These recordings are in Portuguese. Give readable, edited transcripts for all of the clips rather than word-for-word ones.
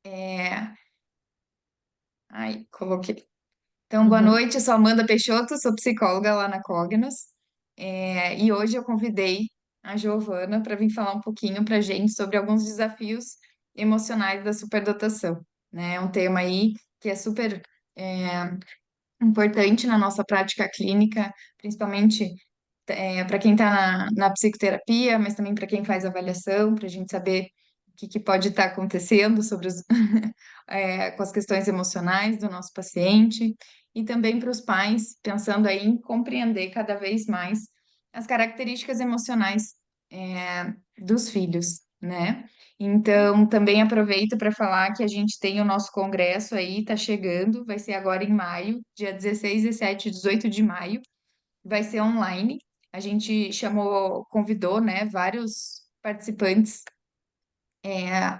É, Ai, coloquei. Então, boa Uhum. noite, eu sou Amanda Peixoto, sou psicóloga lá na Cognos. E hoje eu convidei a Giovana para vir falar um pouquinho para a gente sobre alguns desafios emocionais da superdotação, né? É um tema aí que é super é, importante na nossa prática clínica, principalmente para quem está na psicoterapia, mas também para quem faz avaliação, para a gente saber o que pode estar acontecendo sobre com as questões emocionais do nosso paciente, e também para os pais, pensando aí em compreender cada vez mais as características emocionais dos filhos, né? Então, também aproveito para falar que a gente tem o nosso congresso aí, está chegando, vai ser agora em maio, dia 16, 17 e 18 de maio, vai ser online. A gente convidou, né, vários participantes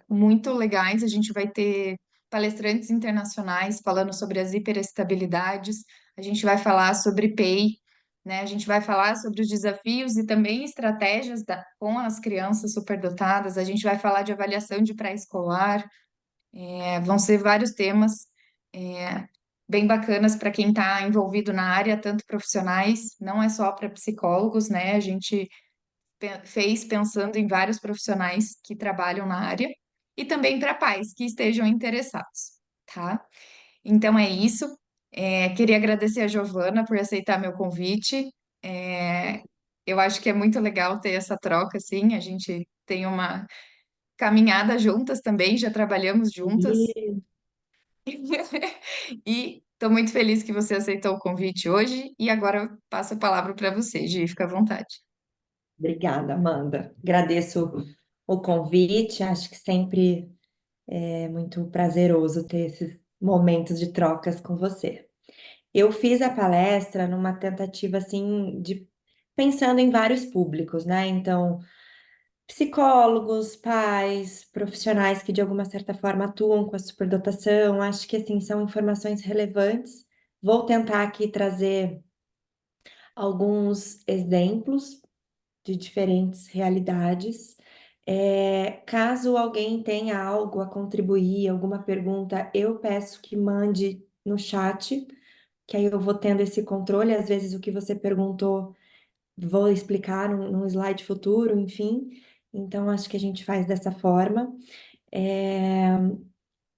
muito legais. A gente vai ter palestrantes internacionais falando sobre as hiperestabilidades. A gente vai falar sobre PEI, né? A gente vai falar sobre os desafios e também estratégias com as crianças superdotadas. A gente vai falar de avaliação de pré-escolar. Vão ser vários temas. é, Bem bacanas para quem está envolvido na área, tanto profissionais, não é só para psicólogos, né? A gente fez pensando em vários profissionais que trabalham na área e também para pais que estejam interessados, tá? Então é isso. Queria agradecer a Giovana por aceitar meu convite. É, eu acho que é muito legal ter essa troca, assim. A gente tem uma caminhada juntas também, já trabalhamos juntas. E E estou muito feliz que você aceitou o convite hoje. E agora eu passo a palavra para você, Gi, fica à vontade. Obrigada, Amanda. Agradeço o convite. Acho que sempre é muito prazeroso ter esses momentos de trocas com você. Eu fiz a palestra numa tentativa assim de pensando em vários públicos, né? Então, psicólogos, pais, profissionais que de alguma certa forma atuam com a superdotação. Acho que assim são informações relevantes. Vou tentar aqui trazer alguns exemplos de diferentes realidades. Caso alguém tenha algo a contribuir, alguma pergunta, eu peço que mande no chat, que aí eu vou tendo esse controle. Às vezes o que você perguntou, vou explicar num slide futuro, enfim. Então, acho que a gente faz dessa forma. É,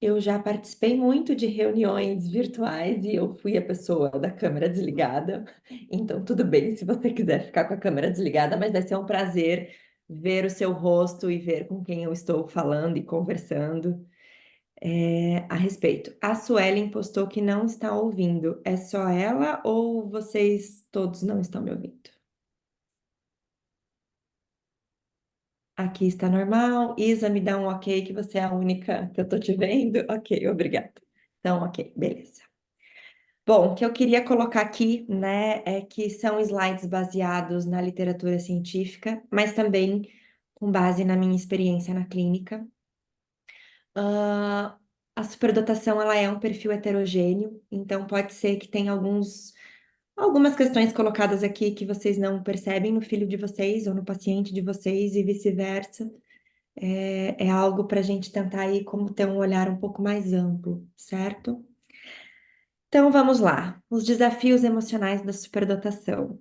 eu já participei muito de reuniões virtuais e eu fui a pessoa da câmera desligada. Então, tudo bem se você quiser ficar com a câmera desligada, mas vai ser um prazer ver o seu rosto e ver com quem eu estou falando e conversando a respeito. A Suelen postou que não está ouvindo. É só ela ou vocês todos não estão me ouvindo? Aqui está normal. Isa, me dá um ok que você é a única que eu tô te vendo. Ok, obrigada. Então, ok, beleza. Bom, o que eu queria colocar aqui, né, é que são slides baseados na literatura científica, mas também com base na minha experiência na clínica. Ah, a superdotação, ela é um perfil heterogêneo, então pode ser que tenha algumas questões colocadas aqui que vocês não percebem no filho de vocês ou no paciente de vocês e vice-versa. É algo para a gente tentar aí como ter um olhar um pouco mais amplo, certo? Então vamos lá, os desafios emocionais da superdotação.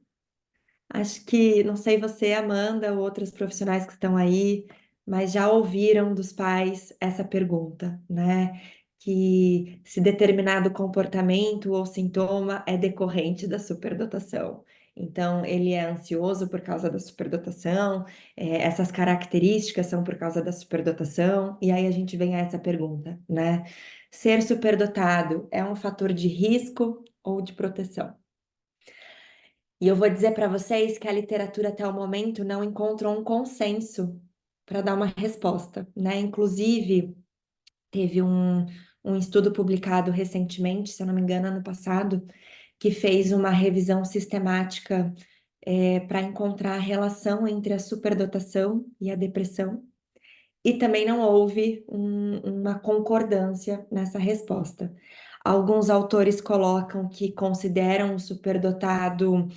Acho que, não sei você, Amanda, ou outros profissionais que estão aí, mas já ouviram dos pais essa pergunta, né? Que se determinado comportamento ou sintoma é decorrente da superdotação. Então, ele é ansioso por causa da superdotação, essas características são por causa da superdotação, e aí a gente vem a essa pergunta, né? Ser superdotado é um fator de risco ou de proteção? E eu vou dizer para vocês que a literatura até o momento não encontrou um consenso para dar uma resposta, né? Inclusive, teve um estudo publicado recentemente, se eu não me engano, ano passado, que fez uma revisão sistemática para encontrar a relação entre a superdotação e a depressão, e também não houve uma concordância nessa resposta. Alguns autores colocam que consideram o superdotado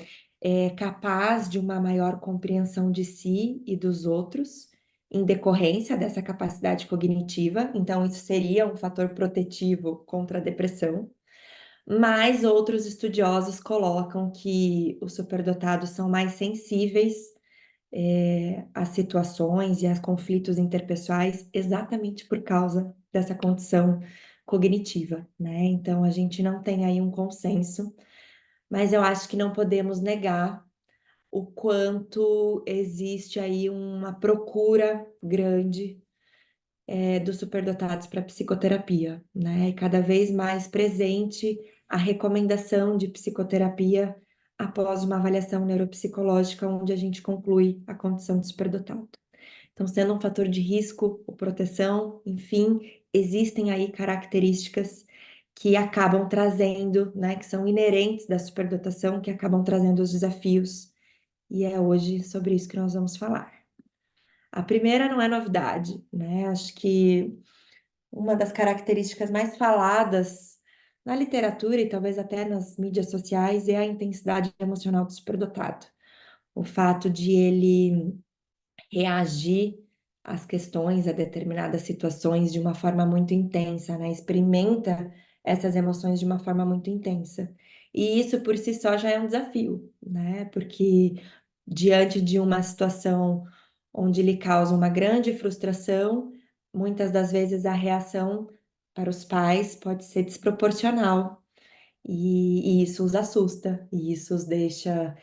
capaz de uma maior compreensão de si e dos outros, em decorrência dessa capacidade cognitiva, então isso seria um fator protetivo contra a depressão. Mas outros estudiosos colocam que os superdotados são mais sensíveis às situações e a conflitos interpessoais exatamente por causa dessa condição cognitiva, né? Então a gente não tem aí um consenso, mas eu acho que não podemos negar o quanto existe aí uma procura grande dos superdotados para psicoterapia, né? E cada vez mais presente a recomendação de psicoterapia após uma avaliação neuropsicológica, onde a gente conclui a condição de superdotado. Então, sendo um fator de risco ou proteção, enfim, existem aí características que acabam trazendo, né, que são inerentes da superdotação, que acabam trazendo os desafios. E é hoje sobre isso que nós vamos falar. A primeira não é novidade, né? Acho que uma das características mais faladas na literatura e talvez até nas mídias sociais é a intensidade emocional do superdotado. O fato de ele reagir às questões, a determinadas situações de uma forma muito intensa, né? Experimenta essas emoções de uma forma muito intensa. E isso por si só já é um desafio, né? Porque diante de uma situação onde lhe causa uma grande frustração, muitas das vezes a reação para os pais pode ser desproporcional. E isso os assusta, e isso os deixa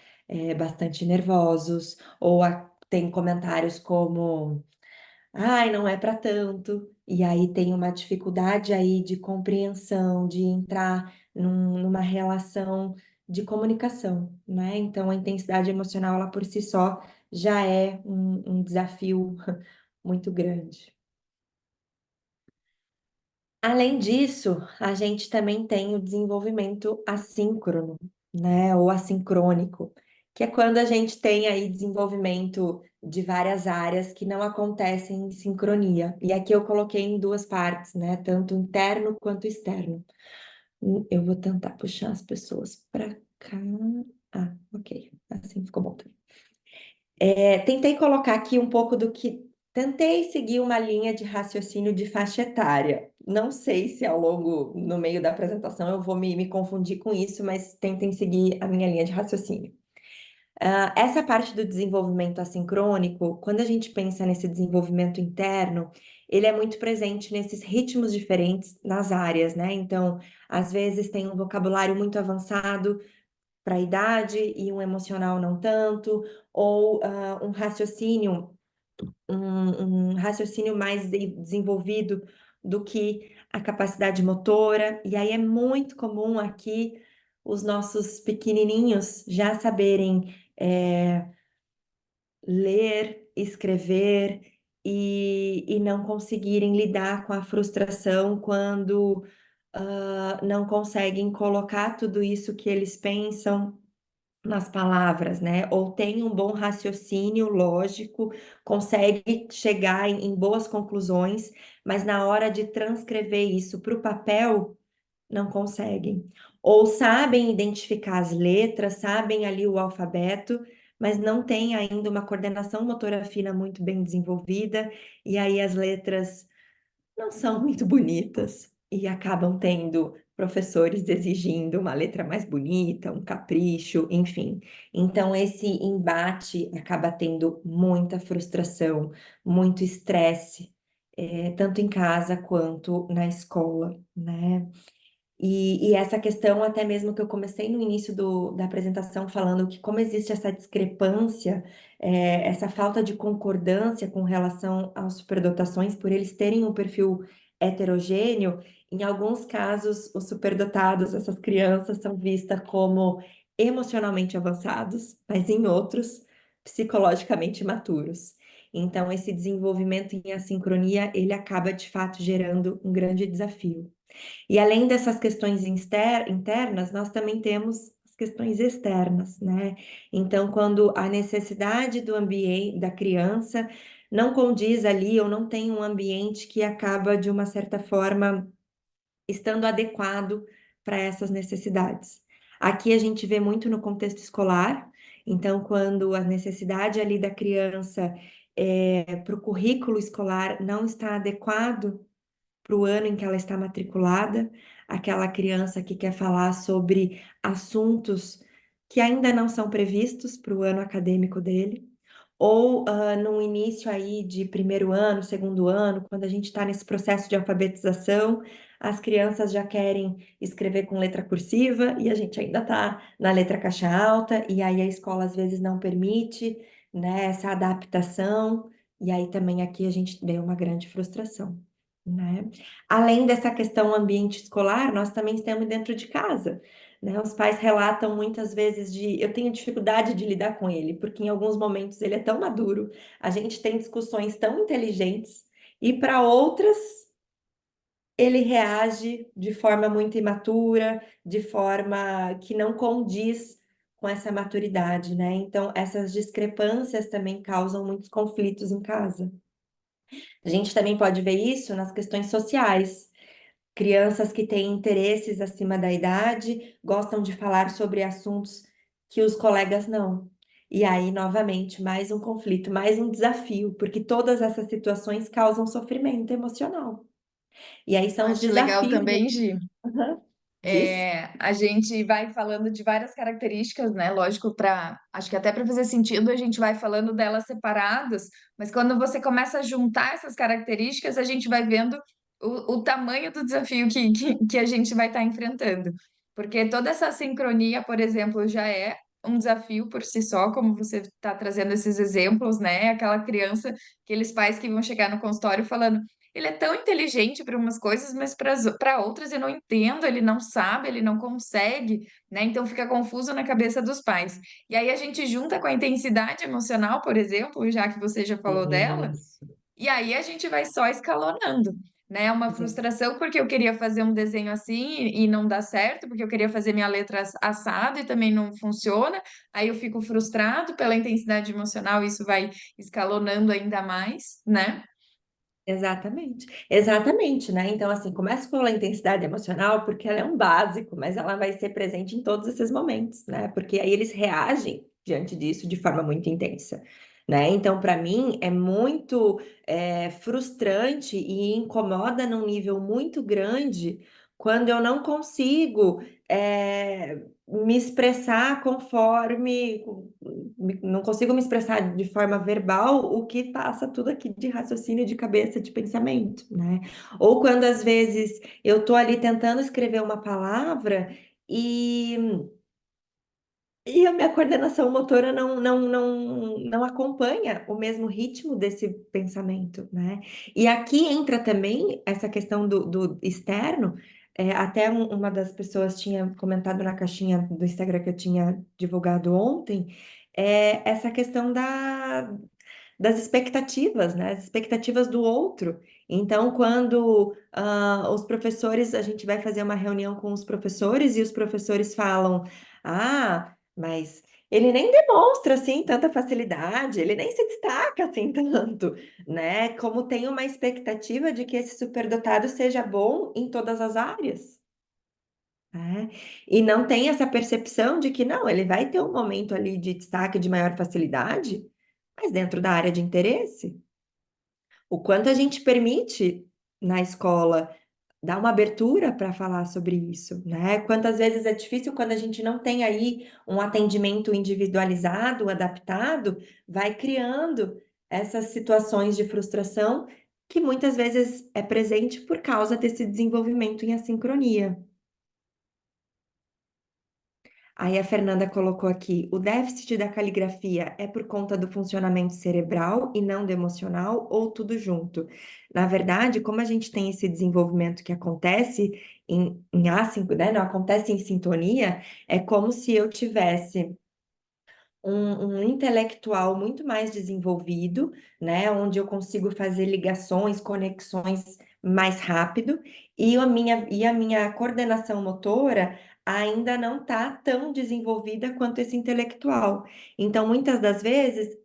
bastante nervosos, ou tem comentários como, ai, não é para tanto, e aí tem uma dificuldade aí de compreensão, de entrar numa relação de comunicação, né? Então a intensidade emocional, ela por si só já é um desafio muito grande. Além disso, a gente também tem o desenvolvimento assíncrono, né, ou assincrônico, que é quando a gente tem aí desenvolvimento de várias áreas que não acontecem em sincronia. E aqui eu coloquei em duas partes, né, tanto interno quanto externo. Eu vou tentar puxar as pessoas para cá. Ah, ok, assim ficou bom também. Tentei colocar aqui um pouco do que. Tentei seguir uma linha de raciocínio de faixa etária. Não sei se ao longo, no meio da apresentação, eu vou me confundir com isso, mas tentem seguir a minha linha de raciocínio. Essa parte do desenvolvimento assincrônico, quando a gente pensa nesse desenvolvimento interno, ele é muito presente nesses ritmos diferentes nas áreas, né? Então, às vezes tem um vocabulário muito avançado para a idade e um emocional não tanto, ou um raciocínio mais desenvolvido do que a capacidade motora. E aí é muito comum aqui os nossos pequenininhos já saberem ler, escrever e não conseguirem lidar com a frustração quando não conseguem colocar tudo isso que eles pensam nas palavras, né? Ou tem um bom raciocínio lógico, consegue chegar em boas conclusões, mas na hora de transcrever isso para o papel, não conseguem. Ou sabem identificar as letras, sabem ali o alfabeto, mas não tem ainda uma coordenação motora fina muito bem desenvolvida, e aí as letras não são muito bonitas e acabam tendo professores exigindo uma letra mais bonita, um capricho, enfim. Então, esse embate acaba tendo muita frustração, muito estresse, tanto em casa quanto na escola, né? E essa questão, até mesmo que eu comecei no início da apresentação falando que como existe essa discrepância, essa falta de concordância com relação às superdotações, por eles terem um perfil heterogêneo, em alguns casos, os superdotados, essas crianças, são vistas como emocionalmente avançados, mas em outros, psicologicamente imaturos. Então, esse desenvolvimento em assincronia, ele acaba, de fato, gerando um grande desafio. E além dessas questões internas, nós também temos as questões externas, né? Então, quando a necessidade do ambiente da criança não condiz ali ou não tem um ambiente que acaba, de uma certa forma, estando adequado para essas necessidades. Aqui a gente vê muito no contexto escolar, então, quando a necessidade ali da criança para o currículo escolar não está adequado para o ano em que ela está matriculada, aquela criança que quer falar sobre assuntos que ainda não são previstos para o ano acadêmico dele, ou no início aí de primeiro ano, segundo ano, quando a gente está nesse processo de alfabetização, as crianças já querem escrever com letra cursiva e a gente ainda está na letra caixa alta, e aí a escola às vezes não permite, né, essa adaptação, e aí também aqui a gente vê uma grande frustração, né? Além dessa questão ambiente escolar, nós também temos dentro de casa, né? Os pais relatam muitas vezes de eu tenho dificuldade de lidar com ele, porque em alguns momentos ele é tão maduro, a gente tem discussões tão inteligentes, e para outras ele reage de forma muito imatura, de forma que não condiz com essa maturidade, né? Então, essas discrepâncias também causam muitos conflitos em casa. A gente também pode ver isso nas questões sociais. Crianças que têm interesses acima da idade gostam de falar sobre assuntos que os colegas não. E aí, novamente, mais um conflito, mais um desafio, porque todas essas situações causam sofrimento emocional. E aí Eu são os acho legal desafios. também, Gi. Aham. Diz? A gente vai falando de várias características, né? Lógico, acho que até para fazer sentido a gente vai falando delas separadas, mas quando você começa a juntar essas características, a gente vai vendo o tamanho do desafio que a gente vai estar enfrentando. Porque toda essa sincronia, por exemplo, já é um desafio por si só, como você está trazendo esses exemplos, né? Aquela criança, aqueles pais que vão chegar no consultório falando. Ele é tão inteligente para umas coisas, mas para outras eu não entendo, ele não sabe, ele não consegue, né? Então fica confuso na cabeça dos pais. E aí a gente junta com a intensidade emocional, por exemplo, já que você já falou dela, Isso. e aí a gente vai só escalonando, né? Uma frustração porque eu queria fazer um desenho assim e não dá certo, porque eu queria fazer minha letra assado e também não funciona. Aí eu fico frustrado pela intensidade emocional, isso vai escalonando ainda mais, né? Exatamente, exatamente, né? Então, assim, começa pela intensidade emocional, porque ela é um básico, mas ela vai ser presente em todos esses momentos, né? Porque aí eles reagem diante disso de forma muito intensa, né? Então, para mim, é muito frustrante e incomoda num nível muito grande quando eu não consigo me expressar conforme não consigo me expressar de forma verbal o que passa tudo aqui de raciocínio, de cabeça, de pensamento, né? Ou quando às vezes eu tô ali tentando escrever uma palavra e e a minha coordenação motora não acompanha o mesmo ritmo desse pensamento, né? E aqui entra também essa questão do externo. Até uma das pessoas tinha comentado na caixinha do Instagram que eu tinha divulgado ontem, essa questão das expectativas, né? As expectativas do outro. Então, quando os professores, a gente vai fazer uma reunião com os professores e os professores falam: Ah, mas ele nem demonstra assim tanta facilidade, ele nem se destaca assim tanto, né? Como tem uma expectativa de que esse superdotado seja bom em todas as áreas, né? E não tem essa percepção de que não, ele vai ter um momento ali de destaque de maior facilidade, mas dentro da área de interesse. O quanto a gente permite na escola dar uma abertura para falar sobre isso, né? Quantas vezes é difícil quando a gente não tem aí um atendimento individualizado, adaptado, vai criando essas situações de frustração que muitas vezes é presente por causa desse desenvolvimento em assincronia. Aí a Fernanda colocou aqui: o déficit da caligrafia é por conta do funcionamento cerebral e não do emocional, ou tudo junto? Na verdade, como a gente tem esse desenvolvimento que acontece em assíncrono, né? Não acontece em sintonia, é como se eu tivesse um intelectual muito mais desenvolvido, né? Onde eu consigo fazer ligações, conexões mais rápido, e a minha coordenação motora ainda não está tão desenvolvida quanto esse intelectual. Então, muitas das vezes,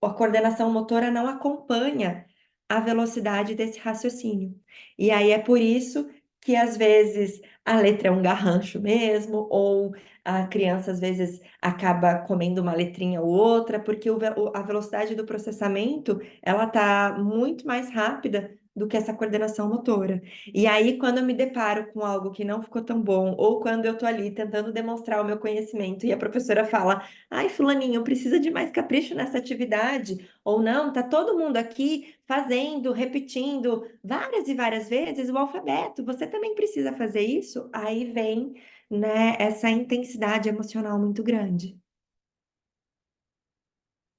a coordenação motora não acompanha a velocidade desse raciocínio. E aí é por isso que às vezes a letra é um garrancho mesmo, ou a criança às vezes acaba comendo uma letrinha ou outra, porque a velocidade do processamento ela tá muito mais rápida do que essa coordenação motora. E aí, quando eu me deparo com algo que não ficou tão bom, ou quando eu tô ali tentando demonstrar o meu conhecimento e a professora fala: ai, fulaninho, precisa de mais capricho nessa atividade, ou não, tá todo mundo aqui fazendo, repetindo várias e várias vezes o alfabeto. Você também precisa fazer isso? Aí vem, né, essa intensidade emocional muito grande.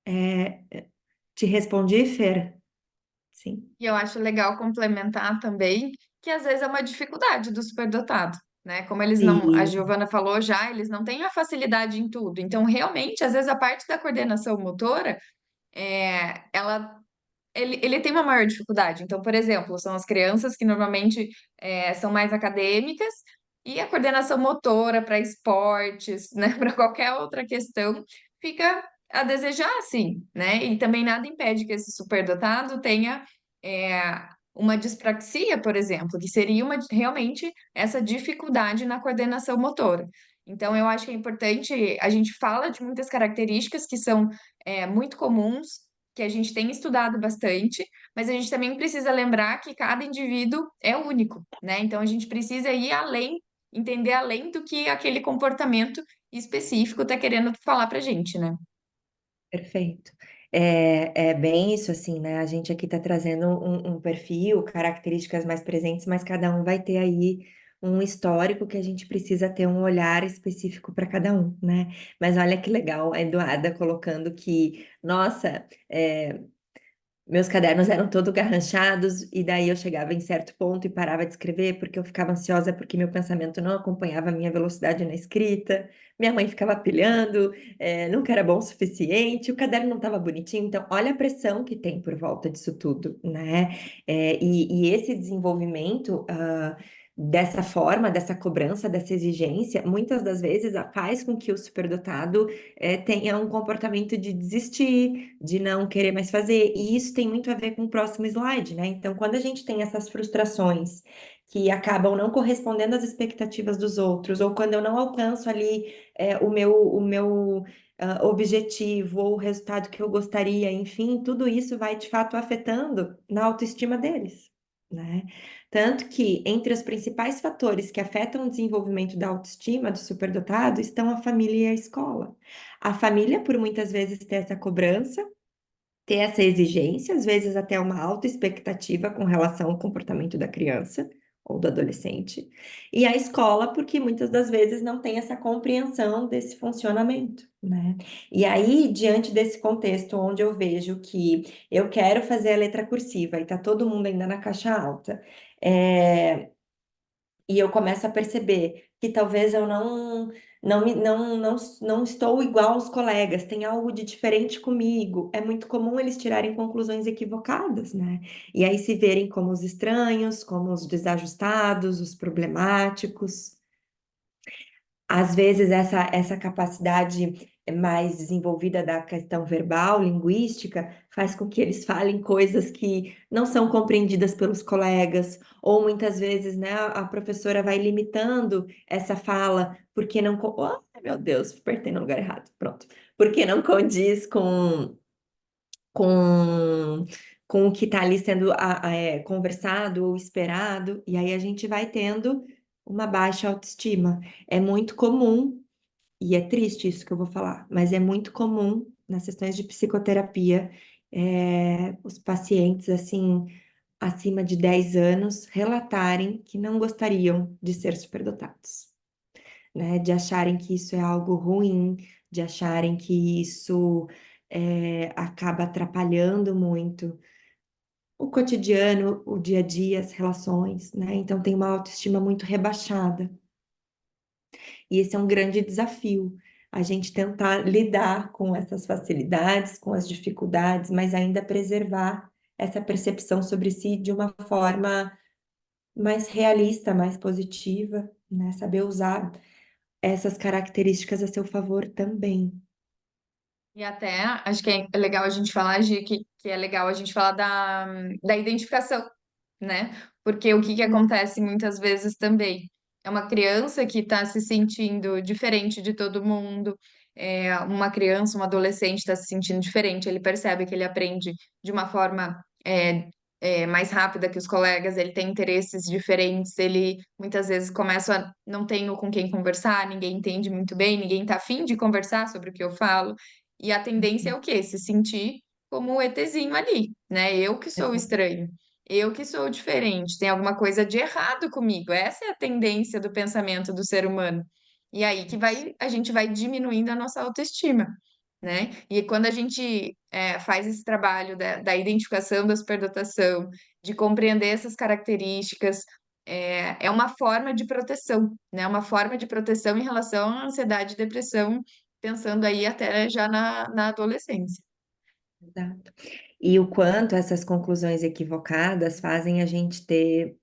É, te respondi, Fer? Sim. E eu acho legal complementar também que às vezes é uma dificuldade do superdotado, né? Como eles não, a Sim, Giovana falou já, eles não têm a facilidade em tudo. Então, realmente, às vezes a parte da coordenação motora, ela ele tem uma maior dificuldade. Então, por exemplo, são as crianças que normalmente são mais acadêmicas e a coordenação motora para esportes, né, para qualquer outra questão, fica a desejar, sim, né? E também nada impede que esse superdotado tenha é, uma dispraxia, por exemplo, que seria realmente essa dificuldade na coordenação motora. Então, eu acho que é importante, a gente fala de muitas características que são muito comuns, que a gente tem estudado bastante, mas a gente também precisa lembrar que cada indivíduo é único, né? Então a gente precisa ir além, entender além do que aquele comportamento específico está querendo falar pra gente, né? perfeito. É bem isso, assim, né? A gente aqui está trazendo um perfil, características mais presentes, mas cada um vai ter aí um histórico que a gente precisa ter um olhar específico para cada um, né? Mas olha que legal a Eduarda colocando que, nossa, meus cadernos eram todos garranchados, e daí eu chegava em certo ponto e parava de escrever porque eu ficava ansiosa porque meu pensamento não acompanhava a minha velocidade na escrita. Minha mãe ficava pilhando, nunca era bom o suficiente, o caderno não estava bonitinho. Então, olha a pressão que tem por volta disso tudo, né? E esse desenvolvimento, dessa forma, dessa cobrança, dessa exigência, muitas das vezes faz com que o superdotado tenha um comportamento de desistir, de não querer mais fazer, e isso tem muito a ver com o próximo slide, né? Então, quando a gente tem essas frustrações que acabam não correspondendo às expectativas dos outros, ou quando eu não alcanço ali o meu objetivo ou o resultado que eu gostaria, enfim, tudo isso vai de fato afetando na autoestima deles, né? Tanto que entre os principais fatores que afetam o desenvolvimento da autoestima do superdotado estão a família e a escola. A família, por muitas vezes, ter essa cobrança, ter essa exigência, às vezes até uma alta expectativa com relação ao comportamento da criança ou do adolescente. E a escola, porque muitas das vezes não tem essa compreensão desse funcionamento, né? E aí, diante desse contexto onde eu vejo que eu quero fazer a letra cursiva e tá todo mundo ainda na caixa alta, e eu começo a perceber que talvez eu não estou igual aos colegas, tem algo de diferente comigo. É muito comum eles tirarem conclusões equivocadas, né? E aí se verem como os estranhos, como os desajustados, os problemáticos. Às vezes, essa capacidade mais desenvolvida da questão verbal, linguística, faz com que eles falem coisas que não são compreendidas pelos colegas, ou muitas vezes, né, a professora vai limitando essa fala, porque não. Oh, meu Deus, apertei no lugar errado, pronto. Porque não condiz com, com o que está ali sendo conversado ou esperado, e aí a gente vai tendo uma baixa autoestima. É muito comum, e é triste isso que eu vou falar, mas é muito comum nas sessões de psicoterapia, os pacientes, assim, acima de 10 anos, relatarem que não gostariam de ser superdotados, né? De acharem que isso é algo ruim, de acharem que isso acaba atrapalhando muito o cotidiano, o dia a dia, as relações, né? Então tem uma autoestima muito rebaixada. E esse é um grande desafio, a gente tentar lidar com essas facilidades, com as dificuldades, mas ainda preservar essa percepção sobre si de uma forma mais realista, mais positiva, né? Saber usar essas características a seu favor também. E até acho que é legal a gente falar que é legal a gente falar da identificação, né? Porque o que que Hum, acontece muitas vezes também? É uma criança que está se sentindo diferente de todo mundo, uma criança, um adolescente está se sentindo diferente, ele percebe que ele aprende de uma forma mais rápida que os colegas, ele tem interesses diferentes, ele muitas vezes começa a não tenho com quem conversar, ninguém entende muito bem, ninguém está afim de conversar sobre o que eu falo, e a tendência é o quê? Se sentir como o ETzinho ali, né? Eu que sou o exato. estranho. Eu que sou diferente, tem alguma coisa de errado comigo. Essa é a tendência do pensamento do ser humano. E aí que a gente vai diminuindo a nossa autoestima, né? E quando a gente faz esse trabalho da identificação da superdotação, de compreender essas características, é uma forma de proteção, né? Uma forma de proteção em relação à ansiedade e depressão, pensando aí até já na adolescência. Exato. E o quanto essas conclusões equivocadas fazem a gente ter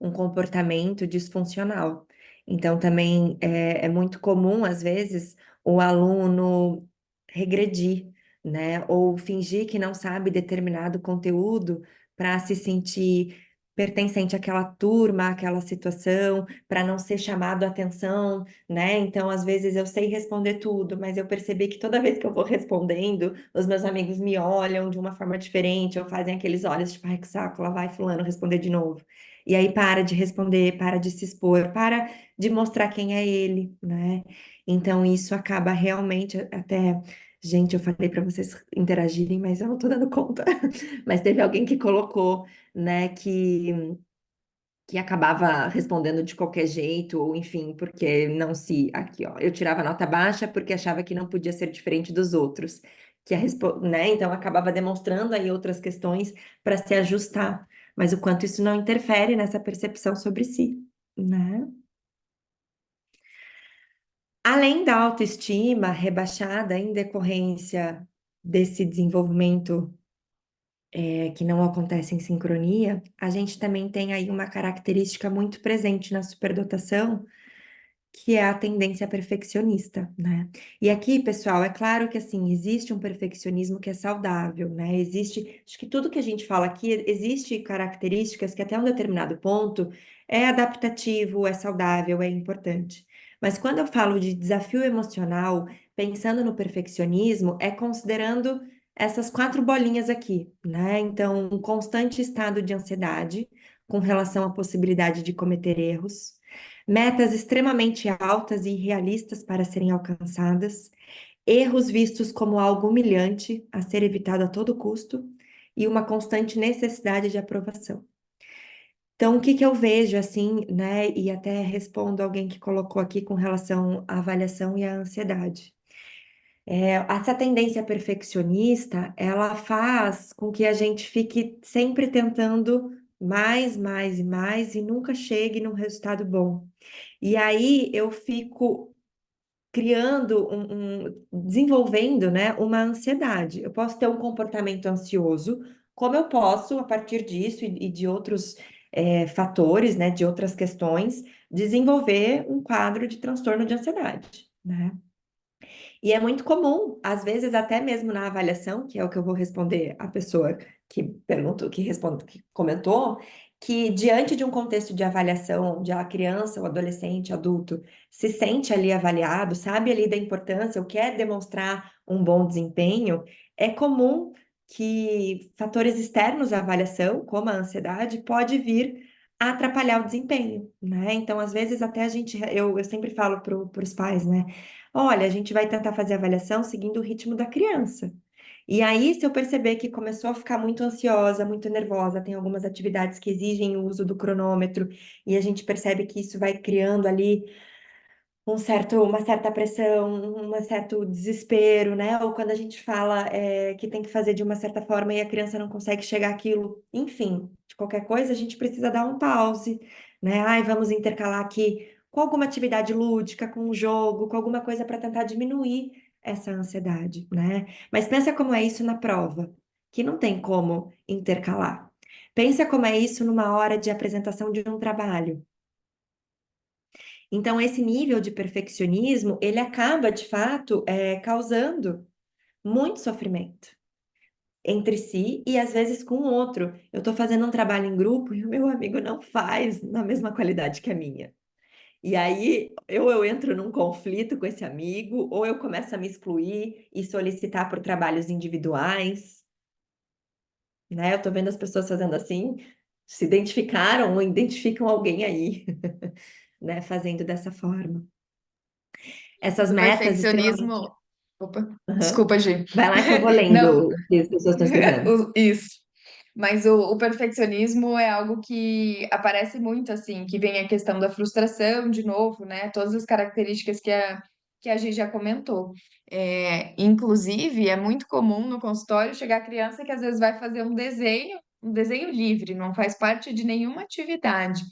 um comportamento disfuncional. Então, também é muito comum, às vezes, o aluno regredir, né? Ou fingir que não sabe determinado conteúdo para se sentir pertencente àquela turma, àquela situação, para não ser chamado a atenção, né? Então, às vezes eu sei responder tudo, mas eu percebi que toda vez que eu vou respondendo, os meus amigos me olham de uma forma diferente, ou fazem aqueles olhos, tipo, ai, que saco, lá vai fulano responder de novo. E aí para de responder, para de se expor, para de mostrar quem é ele, né? Então isso acaba realmente até. Gente, eu falei para vocês interagirem, mas eu não tô dando conta. Mas teve alguém que colocou, né, que acabava respondendo de qualquer jeito, ou enfim, porque não se. Aqui, ó, eu tirava nota baixa porque achava que não podia ser diferente dos outros. Né? Então acabava demonstrando aí outras questões para se ajustar, mas o quanto isso não interfere nessa percepção sobre si, né? Além da autoestima rebaixada em decorrência desse desenvolvimento que não acontece em sincronia, a gente também tem aí uma característica muito presente na superdotação, que é a tendência perfeccionista, né? E aqui, pessoal, é claro que assim, existe um perfeccionismo que é saudável, né? Existe, acho que tudo que a gente fala aqui, existe características que até um determinado ponto é adaptativo, é saudável, é importante. Mas quando eu falo de desafio emocional, pensando no perfeccionismo, é considerando essas quatro bolinhas aqui, né? Então, um constante estado de ansiedade com relação à possibilidade de cometer erros, metas extremamente altas e irrealistas para serem alcançadas, erros vistos como algo humilhante a ser evitado a todo custo e uma constante necessidade de aprovação. Então, o que que eu vejo assim, né? E até respondo alguém que colocou aqui com relação à avaliação e à ansiedade. Essa tendência perfeccionista, ela faz com que a gente fique sempre tentando mais, mais e mais e nunca chegue num resultado bom. E aí eu fico criando desenvolvendo, né, uma ansiedade. Eu posso ter um comportamento ansioso, como eu posso, a partir disso e de outros fatores, né, de outras questões, desenvolver um quadro de transtorno de ansiedade, né? E é muito comum, às vezes até mesmo na avaliação, que é o que eu vou responder à pessoa que perguntou, que responde, que comentou, que diante de um contexto de avaliação, onde a criança, o adolescente, adulto se sente ali avaliado, sabe ali da importância, ou quer demonstrar um bom desempenho, é comum que fatores externos à avaliação, como a ansiedade, pode vir a atrapalhar o desempenho, né? Então, às vezes, até a gente, eu sempre falo para os pais, né? Olha, a gente vai tentar fazer a avaliação seguindo o ritmo da criança. E aí, se eu perceber que começou a ficar muito ansiosa, muito nervosa, tem algumas atividades que exigem o uso do cronômetro, e a gente percebe que isso vai criando ali uma certa pressão, um certo desespero, né? Ou quando a gente fala que tem que fazer de uma certa forma e a criança não consegue chegar àquilo, enfim, de qualquer coisa, a gente precisa dar um pause, né? Ai, vamos intercalar aqui com alguma atividade lúdica, com um jogo, com alguma coisa para tentar diminuir essa ansiedade, né? Mas pensa como é isso na prova, que não tem como intercalar. Pensa como é isso numa hora de apresentação de um trabalho. Então, esse nível de perfeccionismo, ele acaba, de fato, causando muito sofrimento. entre si e às vezes com o outro. Eu estou fazendo um trabalho em grupo e o meu amigo não faz na mesma qualidade que a minha. E aí, eu entro num conflito com esse amigo, ou eu começo a me excluir e solicitar por trabalhos individuais, né? Eu tô vendo as pessoas fazendo assim, se identificaram ou identificam alguém aí, né? Fazendo dessa forma. Essas Do metas extremamente. perfeccionismo. Opa, Aham. desculpa, Gi. Vai lá que eu vou Não, lendo o que as pessoas estão escrevendo. Isso. Mas o perfeccionismo é algo que aparece muito, assim, que vem a questão da frustração, de novo, né? Todas as características que a Gi já comentou. Inclusive, é muito comum no consultório chegar criança que às vezes vai fazer um desenho livre, não faz parte de nenhuma atividade.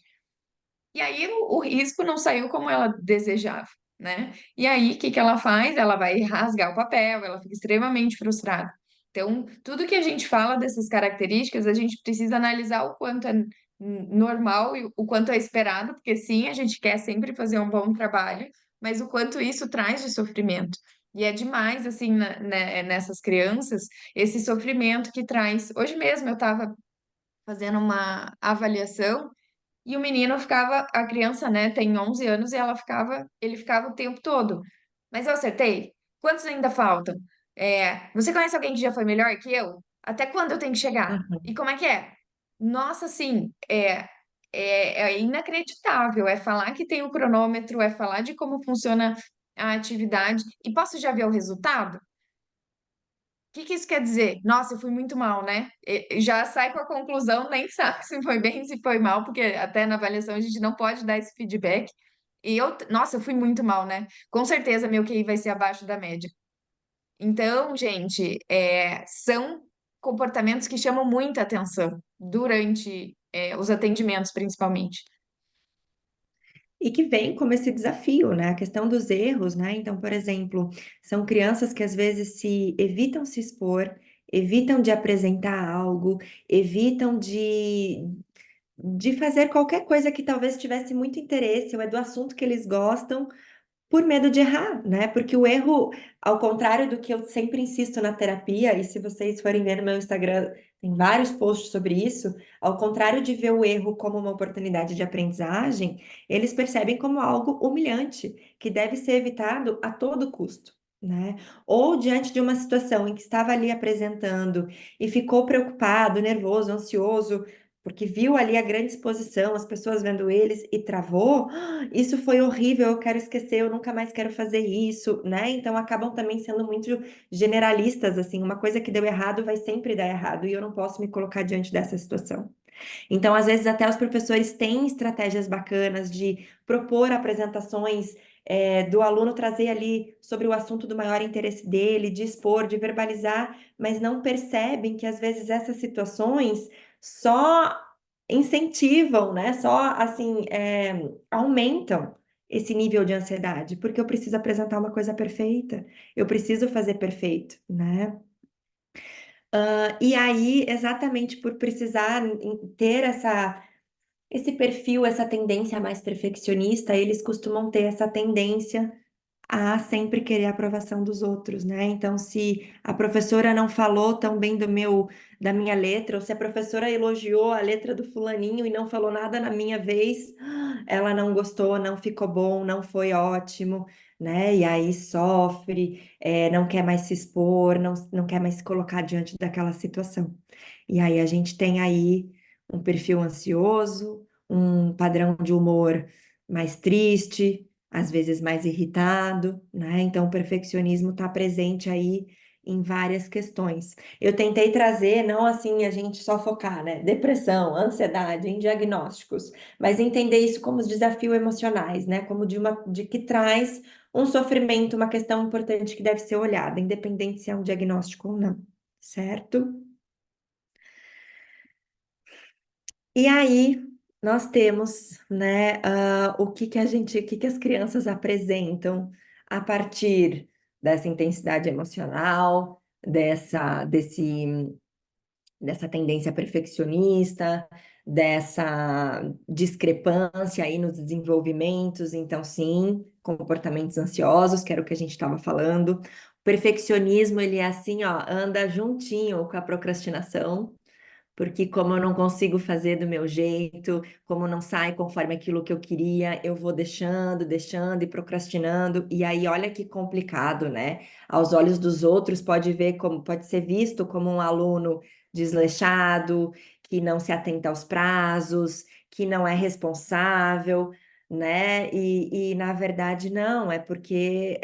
E aí o risco não saiu como ela desejava, né? E aí o que que ela faz? Ela vai rasgar o papel, ela fica extremamente frustrada. Então, tudo que a gente fala dessas características, a gente precisa analisar o quanto é normal e o quanto é esperado, porque sim, a gente quer sempre fazer um bom trabalho, mas o quanto isso traz de sofrimento. E é demais, assim, nessas crianças, esse sofrimento que traz. Hoje mesmo eu estava fazendo uma avaliação e o menino ficava, a criança, né, tem 11 anos e ele ficava o tempo todo. Mas eu acertei? Quantos ainda faltam? Você conhece alguém que já foi melhor que eu? Até quando eu tenho que chegar? Aham. E como é que é? Nossa, assim, é inacreditável. É falar que tem o cronômetro, é falar de como funciona a atividade. E posso já ver o resultado? Que isso quer dizer? Nossa, eu fui muito mal, né? Já sai com a conclusão, nem sabe se foi bem, se foi mal, porque até na avaliação a gente não pode dar esse feedback. Nossa, eu fui muito mal, né? Com certeza meu QI vai ser abaixo da média. Então, gente, são comportamentos que chamam muita atenção durante, os atendimentos, principalmente. E que vem como esse desafio, né? A questão dos erros, né? Então, por exemplo, são crianças que às vezes se evitam se expor, evitam de apresentar algo, evitam de fazer qualquer coisa que talvez tivesse muito interesse ou é do assunto que eles gostam, por medo de errar, né? Porque o erro, ao contrário do que eu sempre insisto na terapia, e se vocês forem ver no meu Instagram, tem vários posts sobre isso, ao contrário de ver o erro como uma oportunidade de aprendizagem, eles percebem como algo humilhante, que deve ser evitado a todo custo. Né? Ou diante de uma situação em que estava ali apresentando e ficou preocupado, nervoso, ansioso, porque viu ali a grande exposição, as pessoas vendo eles e travou, isso foi horrível, eu quero esquecer, eu nunca mais quero fazer isso, né? Então acabam também sendo muito generalistas, assim, uma coisa que deu errado vai sempre dar errado e eu não posso me colocar diante dessa situação. Então, às vezes, até os professores têm estratégias bacanas de propor apresentações, do aluno trazer ali sobre o assunto do maior interesse dele, de expor, de verbalizar, mas não percebem que às vezes essas situações só incentivam, né? Só assim, aumentam esse nível de ansiedade, porque eu preciso apresentar uma coisa perfeita, eu preciso fazer perfeito, né? E aí, exatamente por precisar ter esse perfil, essa tendência mais perfeccionista, eles costumam ter essa tendência a sempre querer a aprovação dos outros, né? Então, se a professora não falou tão bem da minha letra, ou se a professora elogiou a letra do fulaninho e não falou nada na minha vez, ela não gostou, não ficou bom, não foi ótimo, né? E aí sofre, não quer mais se expor, não quer mais se colocar diante daquela situação. E aí a gente tem aí um perfil ansioso, um padrão de humor mais triste, às vezes mais irritado, né? Então, o perfeccionismo está presente aí em várias questões. Eu tentei trazer, não assim a gente só focar, né? Depressão, ansiedade, em diagnósticos, mas entender isso como os desafios emocionais, né? Como de que traz um sofrimento, uma questão importante que deve ser olhada, independente se é um diagnóstico ou não, certo? E aí nós temos, né, o que que as crianças apresentam a partir dessa intensidade emocional, dessa tendência perfeccionista, dessa discrepância aí nos desenvolvimentos. Então, sim, comportamentos ansiosos, que era o que a gente estava falando, Perfeccionismo, ele é assim, ó, anda juntinho com a procrastinação. Porque como eu não consigo fazer do meu jeito, como não sai conforme aquilo que eu queria, eu vou deixando, deixando e procrastinando. E aí, olha que complicado, né? Aos olhos dos outros, pode ser visto como um aluno desleixado, que não se atenta aos prazos, que não é responsável, né? E na verdade, não, é porque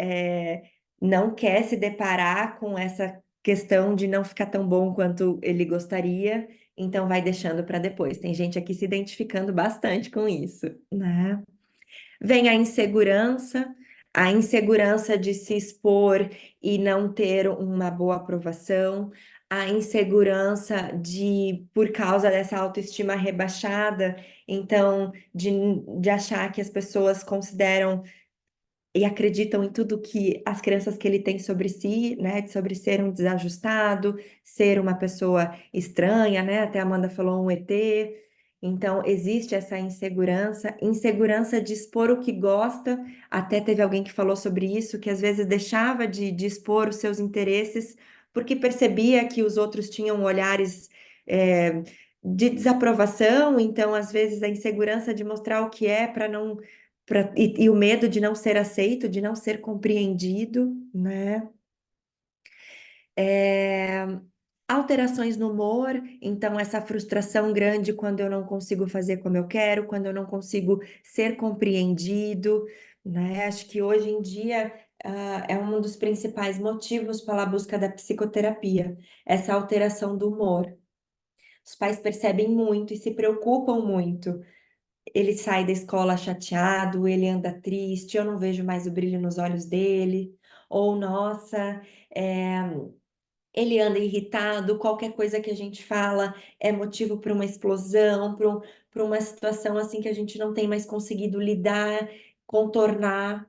não quer se deparar com essa questão de não ficar tão bom quanto ele gostaria, então vai deixando para depois. Tem gente aqui se identificando bastante com isso, né? Vem a insegurança de se expor e não ter uma boa aprovação, a insegurança de, por causa dessa autoestima rebaixada, então, de achar que as pessoas consideram e acreditam em tudo que as crenças que ele tem sobre si, né, sobre ser um desajustado, ser uma pessoa estranha, né, até a Amanda falou um ET. Então, existe essa insegurança, insegurança de expor o que gosta. Até teve alguém que falou sobre isso, que às vezes deixava de expor os seus interesses porque percebia que os outros tinham olhares, de desaprovação. Então, às vezes, a insegurança de mostrar o que é para não e o medo de não ser aceito, de não ser compreendido, né? É, alterações no humor, então essa frustração grande quando eu não consigo fazer como eu quero, quando eu não consigo ser compreendido, né? Acho que hoje em dia é um dos principais motivos pela busca da psicoterapia, essa alteração do humor. Os pais percebem muito e se preocupam muito. Ele sai da escola chateado, ele anda triste, eu não vejo mais o brilho nos olhos dele. Ou, nossa, é, ele anda irritado, qualquer coisa que a gente fala é motivo para uma explosão, para uma situação assim que a gente não tem mais conseguido lidar, contornar.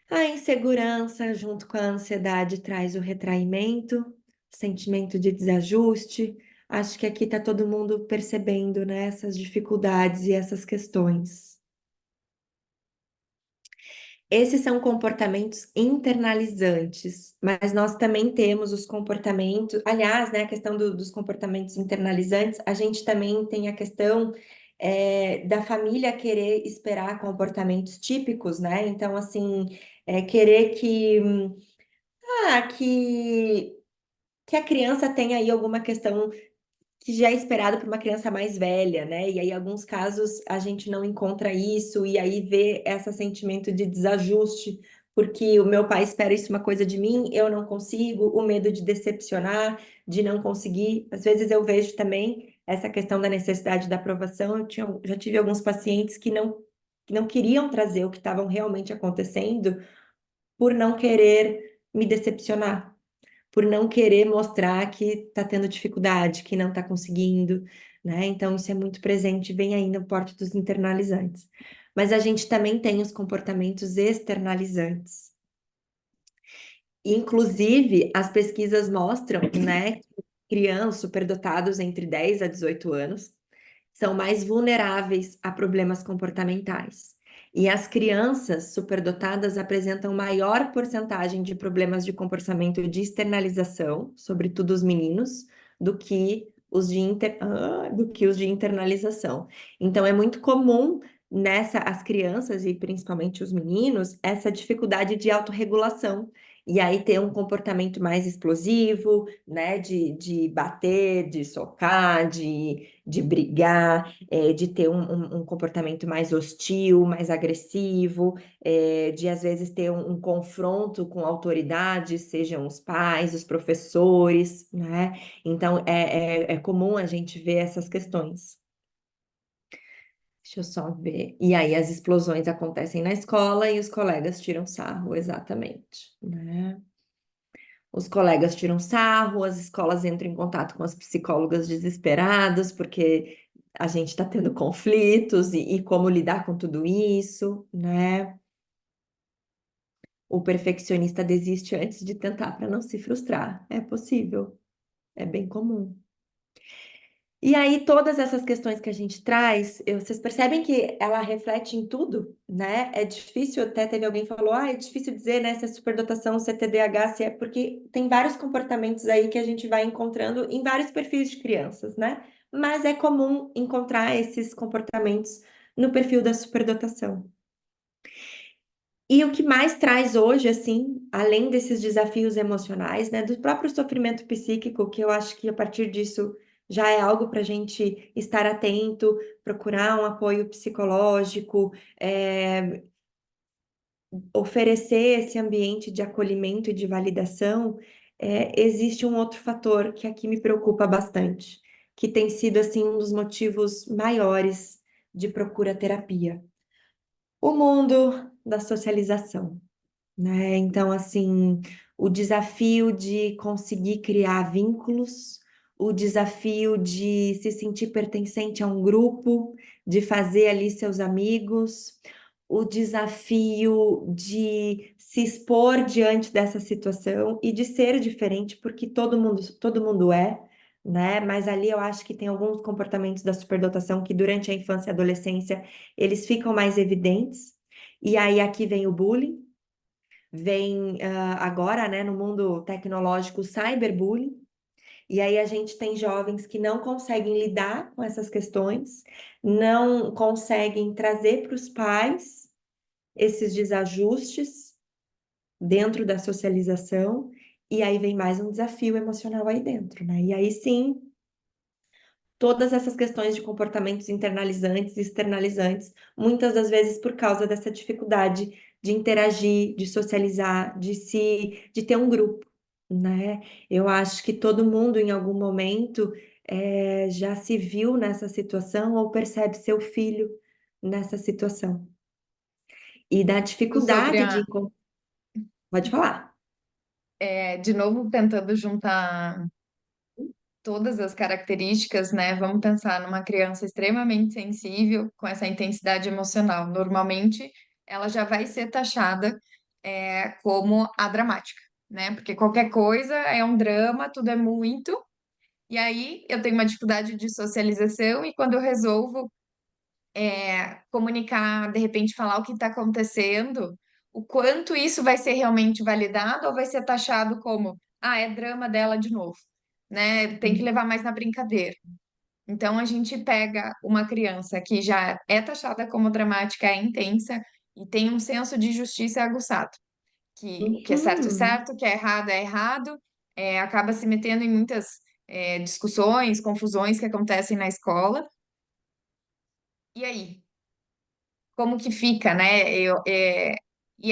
A insegurança, junto com a ansiedade, traz o retraimento, sentimento de desajuste. Acho que aqui está todo mundo percebendo, né, essas dificuldades e essas questões. Esses são comportamentos internalizantes, mas nós também temos os comportamentos. Aliás, né, a questão dos comportamentos internalizantes, a gente também tem a questão da família querer esperar comportamentos típicos, né? Então, assim, querer que a criança tenha aí alguma questão que já é esperado para uma criança mais velha, né? E aí, em alguns casos, a gente não encontra isso, e aí vê esse sentimento de desajuste, porque o meu pai espera isso uma coisa de mim, eu não consigo, o medo de decepcionar, de não conseguir. Às vezes eu vejo também essa questão da necessidade da aprovação. Já tive alguns pacientes que não queriam trazer o que estavam realmente acontecendo por não querer me decepcionar, por não querer mostrar que está tendo dificuldade, que não está conseguindo, né? Então, isso é muito presente, vem aí no porte dos internalizantes. Mas a gente também tem os comportamentos externalizantes. Inclusive, as pesquisas mostram, né, que crianças superdotados entre 10 a 18 anos são mais vulneráveis a problemas comportamentais. E as crianças superdotadas apresentam maior porcentagem de problemas de comportamento de externalização, sobretudo os meninos, do que do que os de internalização. Então, é muito comum as crianças e principalmente os meninos, essa dificuldade de autorregulação. E aí ter um comportamento mais explosivo, né, de bater, de socar, de brigar, de ter um comportamento mais hostil, mais agressivo, de às vezes ter um confronto com autoridades, sejam os pais, os professores, né? Então é comum a gente ver essas questões. Deixa eu só ver. E aí as explosões acontecem na escola e os colegas tiram sarro, exatamente, né? Os colegas tiram sarro, as escolas entram em contato com as psicólogas desesperadas, porque a gente está tendo conflitos e como lidar com tudo isso, né? O perfeccionista desiste antes de tentar para não se frustrar. É possível, é bem comum. E aí, todas essas questões que a gente traz, vocês percebem que ela reflete em tudo, né? É difícil, até teve alguém que falou, é difícil dizer, né, se é superdotação, se é TDAH, se é porque tem vários comportamentos aí que a gente vai encontrando em vários perfis de crianças, né? Mas é comum encontrar esses comportamentos no perfil da superdotação. E o que mais traz hoje, assim, além desses desafios emocionais, né, do próprio sofrimento psíquico, que eu acho que a partir disso já é algo para a gente estar atento, procurar um apoio psicológico, oferecer esse ambiente de acolhimento e de validação, existe um outro fator que aqui me preocupa bastante, que tem sido, assim, um dos motivos maiores de procura terapia. O mundo da socialização, né? Então, assim, o desafio de conseguir criar vínculos, o desafio de se sentir pertencente a um grupo, de fazer ali seus amigos, o desafio de se expor diante dessa situação e de ser diferente, porque todo mundo é, né? Mas ali eu acho que tem alguns comportamentos da superdotação que durante a infância e adolescência eles ficam mais evidentes. E aí aqui vem o bullying, vem agora, né, no mundo tecnológico, o cyberbullying, e aí a gente tem jovens que não conseguem lidar com essas questões, não conseguem trazer para os pais esses desajustes dentro da socialização, e aí vem mais um desafio emocional aí dentro, né? E aí sim, todas essas questões de comportamentos internalizantes e externalizantes, muitas das vezes por causa dessa dificuldade de interagir, de socializar, de ter um grupo, né? Eu acho que todo mundo, em algum momento, já se viu nessa situação ou percebe seu filho nessa situação. E da Sobre dificuldade de... Pode falar. de novo, tentando juntar todas as características, né? Vamos pensar numa criança extremamente sensível, com essa intensidade emocional. Normalmente, ela já vai ser taxada, como a dramática, né? Porque qualquer coisa é um drama, tudo é muito. E aí, eu tenho uma dificuldade de socialização, e quando eu resolvo comunicar, de repente falar o que está acontecendo, o quanto isso vai ser realmente validado ou vai ser taxado como, é drama dela de novo, né? Tem que levar mais na brincadeira. Então a gente pega uma criança que já é taxada como dramática, é intensa e tem um senso de justiça aguçado, que o que é certo é Uhum. certo, o que é errado, acaba se metendo em muitas discussões, confusões que acontecem na escola. E aí? Como que fica, né? E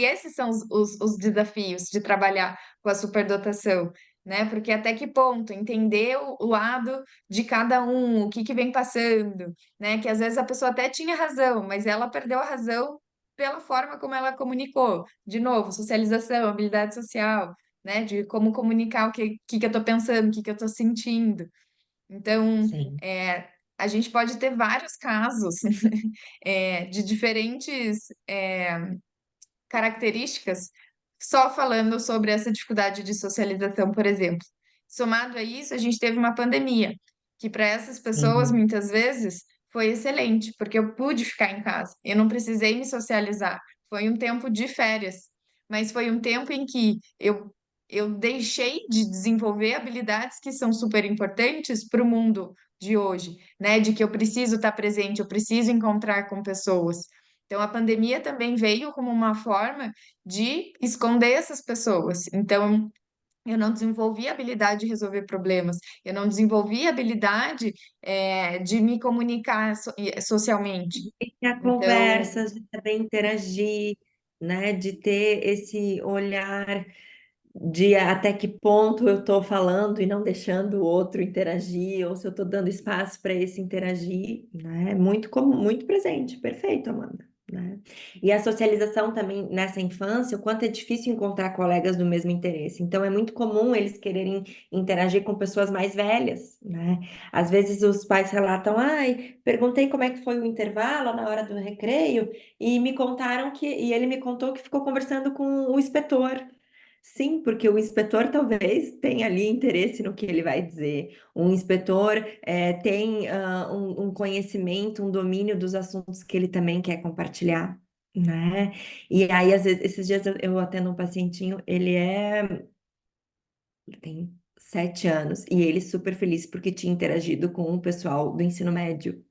esses são os desafios de trabalhar com a superdotação, né? Porque até que ponto entender o lado de cada um, o que que vem passando, né? Que às vezes a pessoa até tinha razão, mas ela perdeu a razão pela forma como ela comunicou. De novo, socialização, habilidade social, né? De como comunicar o que que eu tô pensando, o que que eu tô sentindo. Então, Sim. a gente pode ter vários casos de diferentes características, só falando sobre essa dificuldade de socialização, por exemplo. Somado a isso, a gente teve uma pandemia, que para essas pessoas, Sim. muitas vezes, foi excelente, porque eu pude ficar em casa, eu não precisei me socializar. Foi um tempo de férias, mas foi um tempo em que eu deixei de desenvolver habilidades que são super importantes para o mundo de hoje, né? De que eu preciso estar presente, eu preciso encontrar com pessoas. Então, a pandemia também veio como uma forma de esconder essas pessoas. Então, eu não desenvolvi a habilidade de resolver problemas, eu não desenvolvi a habilidade, de me comunicar socialmente. Iniciar Então, conversas, de saber interagir, né? De ter esse olhar de até que ponto eu estou falando e não deixando o outro interagir, ou se eu estou dando espaço para esse interagir, né? Muito comum, muito presente, perfeito, Amanda. Né? E a socialização também nessa infância, o quanto é difícil encontrar colegas do mesmo interesse. Então, é muito comum eles quererem interagir com pessoas mais velhas, né? Às vezes os pais relatam, ai, perguntei como é que foi o intervalo na hora do recreio, e me contaram e ele me contou que ficou conversando com o inspetor. Sim, porque o inspetor talvez tenha ali interesse no que ele vai dizer. O inspetor tem um conhecimento, um domínio dos assuntos que ele também quer compartilhar, né? E aí, às vezes, esses dias eu atendo um pacientinho, ele tem 7 anos, e ele super feliz porque tinha interagido com o pessoal do ensino médio,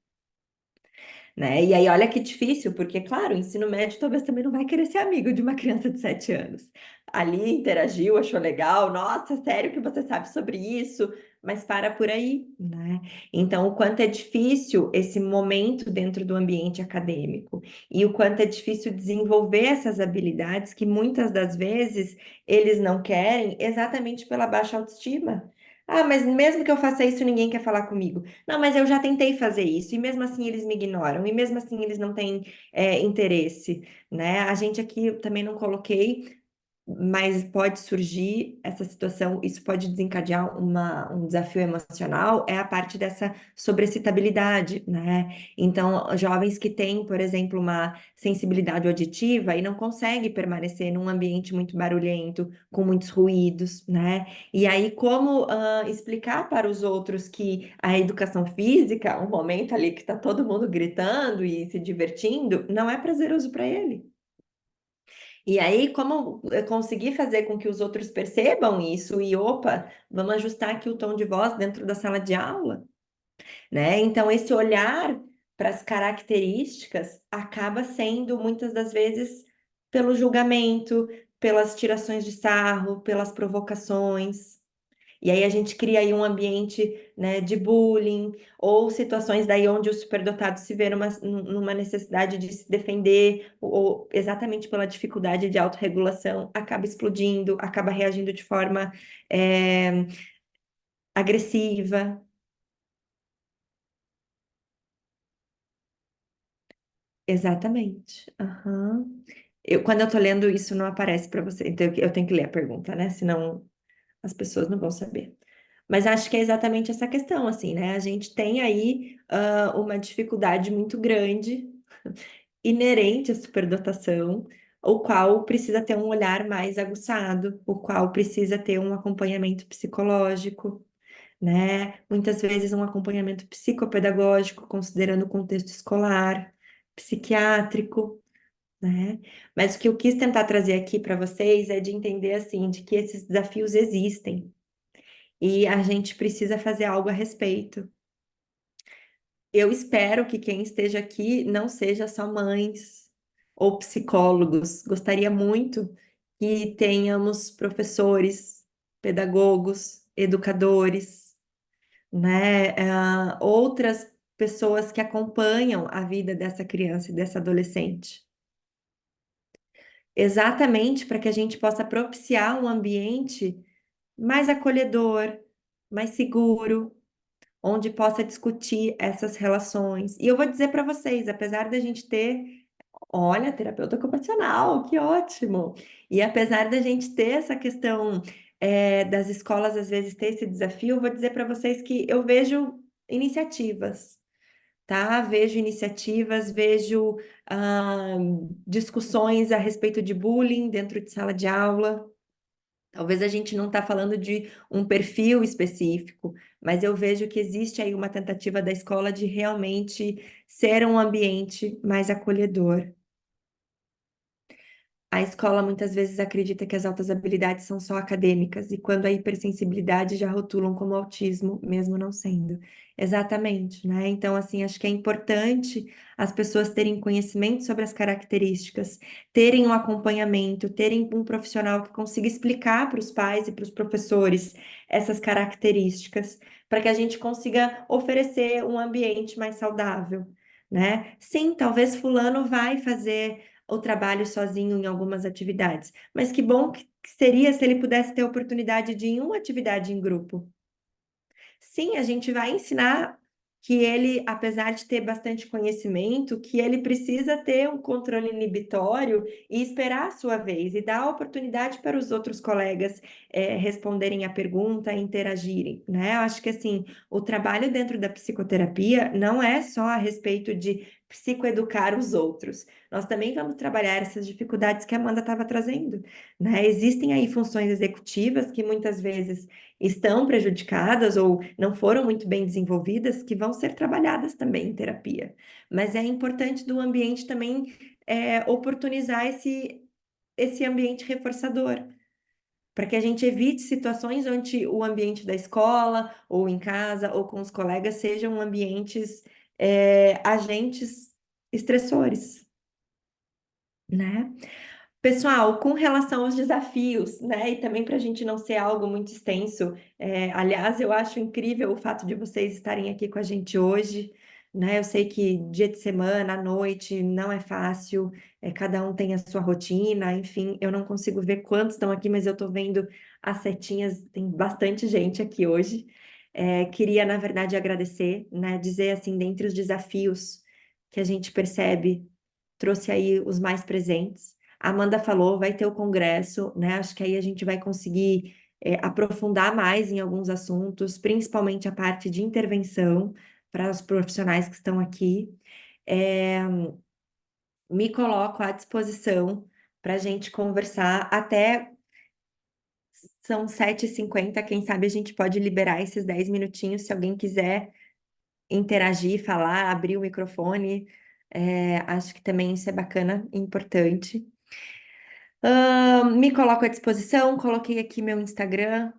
né? E aí, olha que difícil, porque, claro, o ensino médio talvez também não vai querer ser amigo de uma criança de 7 anos. Ali interagiu, achou legal, nossa, sério que você sabe sobre isso? Mas para por aí, né? Então, o quanto é difícil esse momento dentro do ambiente acadêmico e o quanto é difícil desenvolver essas habilidades que muitas das vezes eles não querem exatamente pela baixa autoestima. Ah, mas mesmo que eu faça isso, ninguém quer falar comigo. Não, mas eu já tentei fazer isso, e mesmo assim eles me ignoram, e mesmo assim eles não têm interesse, né? A gente aqui eu também não coloquei, mas pode surgir essa situação, isso pode desencadear um desafio emocional, é a parte dessa sobrecitabilidade, né? Então, jovens que têm, por exemplo, uma sensibilidade auditiva e não conseguem permanecer num ambiente muito barulhento, com muitos ruídos, né? E aí, como explicar para os outros que a educação física, um momento ali que está todo mundo gritando e se divertindo, não é prazeroso para ele. E aí, como conseguir fazer com que os outros percebam isso e, opa, vamos ajustar aqui o tom de voz dentro da sala de aula, né? Então, esse olhar para as características acaba sendo, muitas das vezes, pelo julgamento, pelas tirações de sarro, pelas provocações. E aí a gente cria aí um ambiente, né, de bullying, ou situações daí onde o superdotado se vê numa necessidade de se defender, ou exatamente pela dificuldade de autorregulação, acaba explodindo, acaba reagindo de forma agressiva. Exatamente. Aham. Quando eu tô lendo isso, não aparece para você, então eu tenho que ler a pergunta, né? Senão as pessoas não vão saber. Mas acho que é exatamente essa questão, assim, né? A gente tem aí uma dificuldade muito grande, inerente à superdotação, o qual precisa ter um olhar mais aguçado, o qual precisa ter um acompanhamento psicológico, né? Muitas vezes um acompanhamento psicopedagógico, considerando o contexto escolar, psiquiátrico, né? Mas o que eu quis tentar trazer aqui para vocês é de entender, assim, de que esses desafios existem e a gente precisa fazer algo a respeito. Eu espero que quem esteja aqui não seja só mães ou psicólogos. Gostaria muito que tenhamos professores, pedagogos, educadores, né? Outras pessoas que acompanham a vida dessa criança e dessa adolescente. Exatamente para que a gente possa propiciar um ambiente mais acolhedor, mais seguro, onde possa discutir essas relações. E eu vou dizer para vocês, apesar da gente ter, olha, terapeuta ocupacional, que ótimo! E apesar da gente ter essa questão das escolas às vezes ter esse desafio, eu vou dizer para vocês que eu vejo iniciativas, tá? Vejo iniciativas, vejo ah, discussões a respeito de bullying dentro de sala de aula. Talvez a gente não está falando de um perfil específico, mas eu vejo que existe aí uma tentativa da escola de realmente ser um ambiente mais acolhedor. A escola muitas vezes acredita que as altas habilidades são só acadêmicas, e quando a hipersensibilidade já rotulam como autismo, mesmo não sendo. Exatamente, né? Então, assim, acho que é importante as pessoas terem conhecimento sobre as características, terem um acompanhamento, terem um profissional que consiga explicar para os pais e para os professores essas características, para que a gente consiga oferecer um ambiente mais saudável, né? Sim, talvez fulano vai fazer ou trabalho sozinho em algumas atividades. Mas que bom que seria se ele pudesse ter a oportunidade de ir em uma atividade em grupo. Sim, a gente vai ensinar que ele, apesar de ter bastante conhecimento, que ele precisa ter um controle inibitório e esperar a sua vez e dar a oportunidade para os outros colegas responderem a pergunta e interagirem, né? Eu acho que assim, o trabalho dentro da psicoterapia não é só a respeito de psicoeducar os outros. Nós também vamos trabalhar essas dificuldades que a Amanda estava trazendo, né? Existem aí funções executivas que muitas vezes estão prejudicadas ou não foram muito bem desenvolvidas, que vão ser trabalhadas também em terapia. Mas é importante do ambiente também oportunizar esse ambiente reforçador, para que a gente evite situações onde o ambiente da escola, ou em casa, ou com os colegas, sejam ambientes, agentes estressores, né? Pessoal, com relação aos desafios, né, e também para a gente não ser algo muito extenso, aliás, eu acho incrível o fato de vocês estarem aqui com a gente hoje, né? Eu sei que dia de semana, à noite, não é fácil, cada um tem a sua rotina, enfim, eu não consigo ver quantos estão aqui, mas eu estou vendo as setinhas, tem bastante gente aqui hoje. Queria, na verdade, agradecer, né, dizer assim, dentre os desafios que a gente percebe, trouxe aí os mais presentes. A Amanda falou, vai ter o congresso, né? Acho que aí a gente vai conseguir aprofundar mais em alguns assuntos, principalmente a parte de intervenção para os profissionais que estão aqui. É, Me coloco à disposição para a gente conversar até são 7h50, quem sabe a gente pode liberar esses 10 minutinhos, se alguém quiser interagir, falar, abrir o microfone. Acho que também isso é bacana, importante. Me coloco à disposição, coloquei aqui meu Instagram,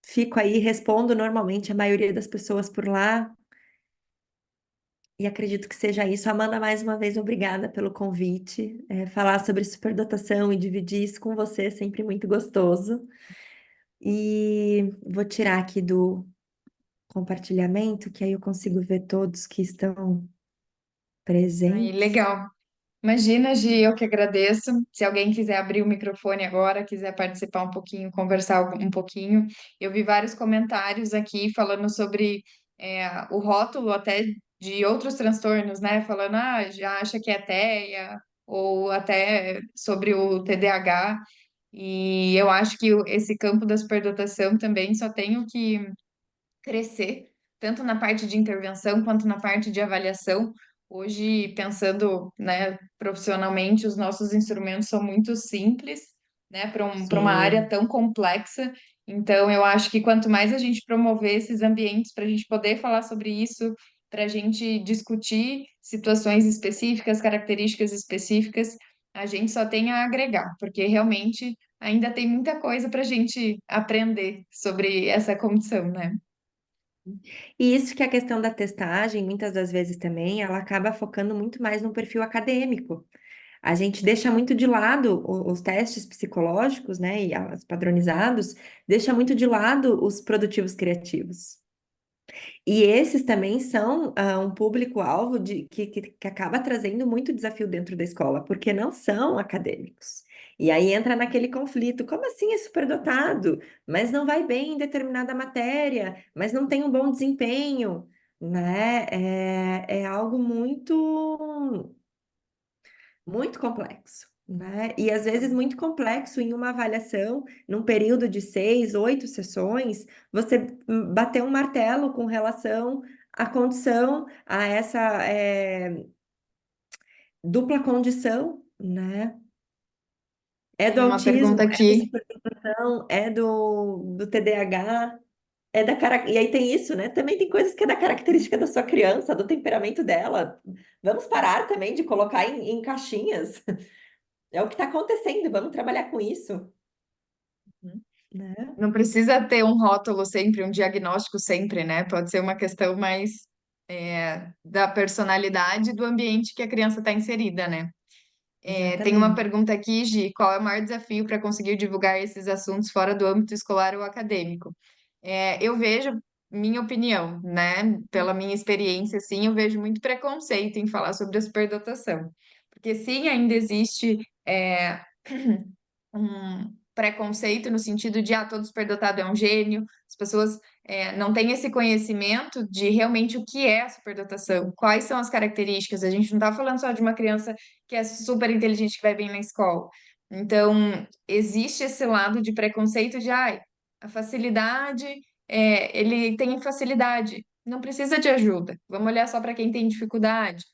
fico aí, respondo normalmente a maioria das pessoas por lá, e acredito que seja isso. Amanda, mais uma vez, obrigada pelo convite. Falar sobre superdotação e dividir isso com você é sempre muito gostoso. E vou tirar aqui do compartilhamento, que aí eu consigo ver todos que estão Aí, presentes. legal. Imagina, Gi, eu que agradeço. Se alguém quiser abrir o microfone agora, quiser participar um pouquinho, conversar um pouquinho. Eu vi vários comentários aqui falando sobre o rótulo até de outros transtornos, né? Falando, já acha que é TEA, ou até sobre o TDAH. E eu acho que esse campo da superdotação também só tem o que crescer, tanto na parte de intervenção quanto na parte de avaliação. Hoje, pensando, né, profissionalmente, os nossos instrumentos são muito simples, né, para uma área Sim. tão complexa. Então, eu acho que quanto mais a gente promover esses ambientes para a gente poder falar sobre isso, para a gente discutir situações específicas, características específicas, a gente só tem a agregar, porque realmente ainda tem muita coisa para a gente aprender sobre essa condição, né? E isso que a questão da testagem, muitas das vezes também, ela acaba focando muito mais no perfil acadêmico. A gente deixa muito de lado os testes psicológicos, né, e os padronizados, deixa muito de lado os produtivos criativos. E esses também são um público-alvo que acaba trazendo muito desafio dentro da escola, porque não são acadêmicos. E aí entra naquele conflito: como assim é superdotado? Mas não vai bem em determinada matéria, mas não tem um bom desempenho, né? É algo muito complexo, né? E às vezes muito complexo em uma avaliação, num período de 6, 8 sessões, você bater um martelo com relação à condição, a essa dupla condição, né? É do Tem uma pergunta autismo, é da aqui. superdotação, é do TDAH, e aí tem isso, né? Também tem coisas que é da característica da sua criança, do temperamento dela. Vamos parar também de colocar em caixinhas. É o que está acontecendo, vamos trabalhar com isso, né? Não precisa ter um rótulo sempre, um diagnóstico sempre, né? Pode ser uma questão mais da personalidade do ambiente que a criança está inserida, né? Tem uma Exatamente. pergunta aqui, Gi, qual é o maior desafio para conseguir divulgar esses assuntos fora do âmbito escolar ou acadêmico? Eu vejo, minha opinião, né, pela minha experiência, assim, eu vejo muito preconceito em falar sobre a superdotação. Porque sim, ainda existe um preconceito no sentido de, todo superdotado é um gênio, as pessoas não têm esse conhecimento de realmente o que é a superdotação, quais são as características. A gente não está falando só de uma criança que é super inteligente, que vai bem na escola. Então, existe esse lado de preconceito de, a facilidade, ele tem facilidade. não precisa de ajuda. Vamos olhar só para quem tem dificuldade,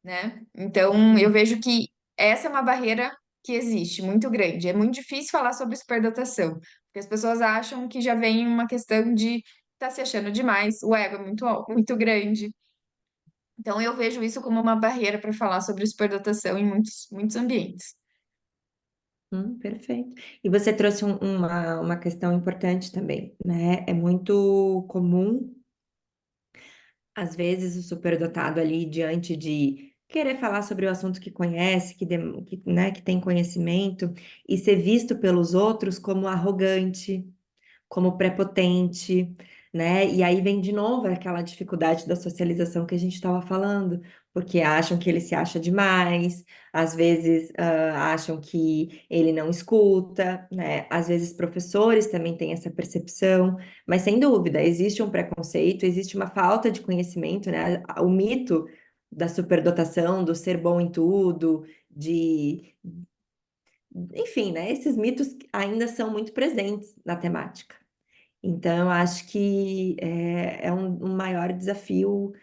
né? Então, eu vejo que essa é uma barreira que existe, muito grande. É muito difícil falar sobre superdotação, porque as pessoas acham que já vem uma questão de estar se achando demais, o ego é muito grande. Então, eu vejo isso como uma barreira para falar sobre superdotação em muitos ambientes. Perfeito. E você trouxe uma questão importante também, né? É muito comum, às vezes, o superdotado ali, diante de querer falar sobre o assunto que conhece, né, que tem conhecimento, e ser visto pelos outros como arrogante, como prepotente, né? E aí vem de novo aquela dificuldade da socialização que a gente estava falando, porque acham que ele se acha demais, às vezes acham que ele não escuta, né? Às vezes professores também têm essa percepção, mas sem dúvida, existe um preconceito, existe uma falta de conhecimento, né? O mito da superdotação, do ser bom em tudo, de enfim, né? Esses mitos ainda são muito presentes na temática. Então, eu acho que é um maior desafio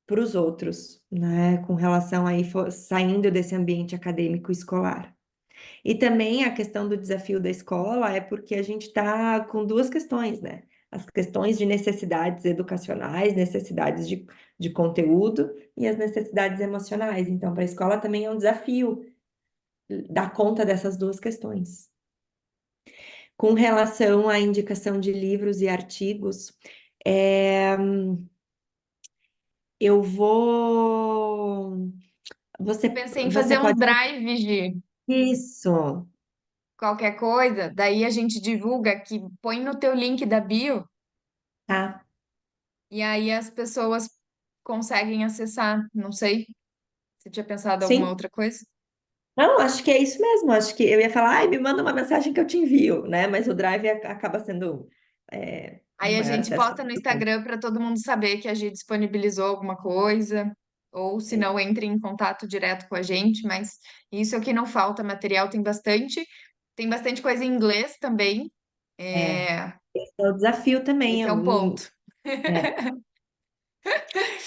para os outros, né, com relação aí saindo desse ambiente acadêmico escolar. E também a questão do desafio da escola é porque a gente está com duas questões, né? As questões de necessidades educacionais, necessidades de conteúdo e as necessidades emocionais. Então, para a escola também é um desafio dar conta dessas duas questões. Com relação à indicação de livros e artigos, é, eu vou. Eu Você, pensei em você fazer um pode. drive de Isso, qualquer coisa, daí a gente divulga que põe no teu link da bio tá? e aí as pessoas conseguem acessar. Não sei, você tinha pensado em alguma Sim. outra coisa? Não, acho que é isso mesmo. Acho que eu ia falar, ai, me manda uma mensagem que eu te envio, né? Mas o Drive acaba sendo de Aí a maior gente acesso para posta no todo mundo. Instagram para todo mundo saber que a gente disponibilizou alguma coisa, ou se É, não, entre em contato direto com a gente, mas isso aqui não falta, material tem bastante coisa em inglês também. é, É, esse é o desafio também. esse é um ponto. É,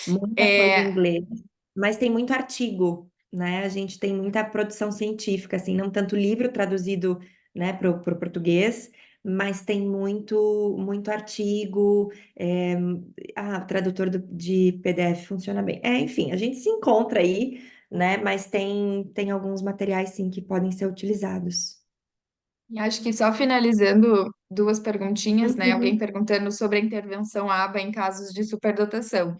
muita coisa em É, inglês, mas tem muito artigo, né? A gente tem muita produção científica, assim, não tanto livro traduzido, né, para o português, mas tem muito artigo, tradutor de PDF funciona bem. Enfim, a gente se encontra aí, né? Mas tem alguns materiais, sim, que podem ser utilizados. e acho que só finalizando duas perguntinhas, né? Alguém Uhum. perguntando sobre a intervenção ABA em casos de superdotação.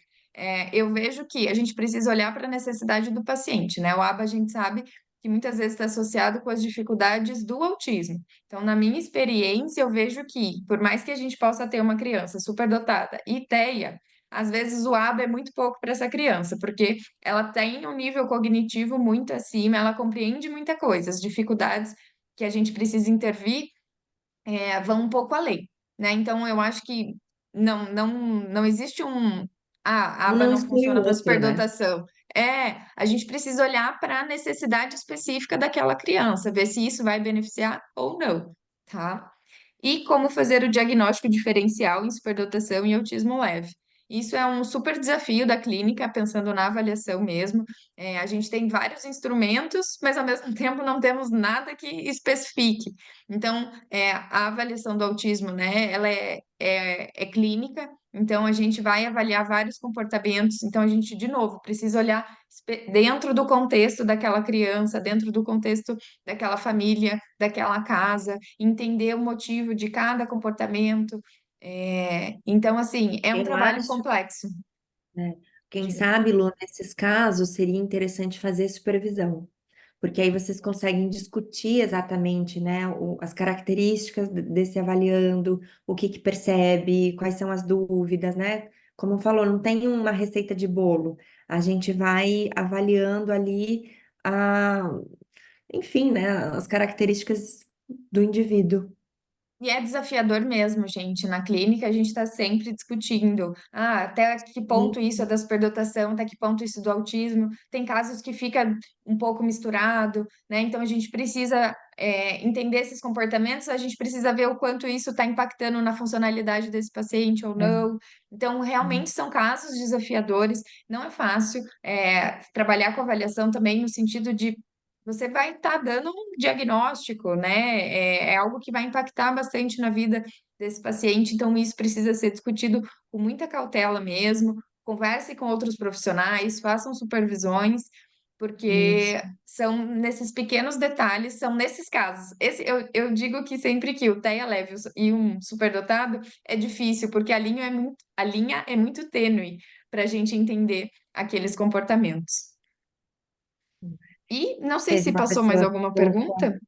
Eu vejo que a gente precisa olhar para a necessidade do paciente, né? O ABA a gente sabe que muitas vezes está associado com as dificuldades do autismo. Então, na minha experiência, eu vejo que, por mais que a gente possa ter uma criança superdotada e TEA, às vezes o ABA é muito pouco para essa criança, porque ela tem um nível cognitivo muito acima, ela compreende muita coisa, as dificuldades que a gente precisa intervir vão um pouco além, né? Então eu acho que não existe a Um aba não não exclui o funciona para outro, né? superdotação. A gente precisa olhar para a necessidade específica daquela criança, ver se isso vai beneficiar ou não, tá? E como fazer o diagnóstico diferencial em superdotação e autismo leve. Isso é um super desafio da clínica, pensando na avaliação mesmo. A gente tem vários instrumentos, mas ao mesmo tempo não temos nada que especifique. Então, a avaliação do autismo, né, ela é clínica, então a gente vai avaliar vários comportamentos. Então, a gente, de novo, precisa olhar dentro do contexto daquela criança, dentro do contexto daquela família, daquela casa, entender o motivo de cada comportamento. Então, assim, é um Eu trabalho acho. complexo. É. Quem Diga. sabe, Lu, nesses casos seria interessante fazer supervisão, porque aí vocês conseguem discutir exatamente, né, as características desse avaliando, o que que percebe, quais são as dúvidas, né? Como falou, não tem uma receita de bolo. A gente vai avaliando ali enfim, né, as características do indivíduo. E é desafiador mesmo, gente. Na clínica, a gente está sempre discutindo. Ah, até que ponto Sim. isso é da superdotação, até que ponto isso é do autismo. Tem casos que fica um pouco misturado, né? Então, a gente precisa entender esses comportamentos, a gente precisa ver o quanto isso está impactando na funcionalidade desse paciente ou É. não. Então, realmente são casos desafiadores. Não é fácil trabalhar com avaliação também no sentido de você vai estar dando um diagnóstico, né? É algo que vai impactar bastante na vida desse paciente, então isso precisa ser discutido com muita cautela mesmo. Converse com outros profissionais, façam supervisões, Isso. porque são nesses pequenos detalhes, são nesses casos. Eu digo que sempre que o TEA leve e um superdotado é difícil, porque a linha é muito tênue para a gente entender aqueles comportamentos. E não sei Teve se uma passou mais pessoa que alguma colocou. pergunta.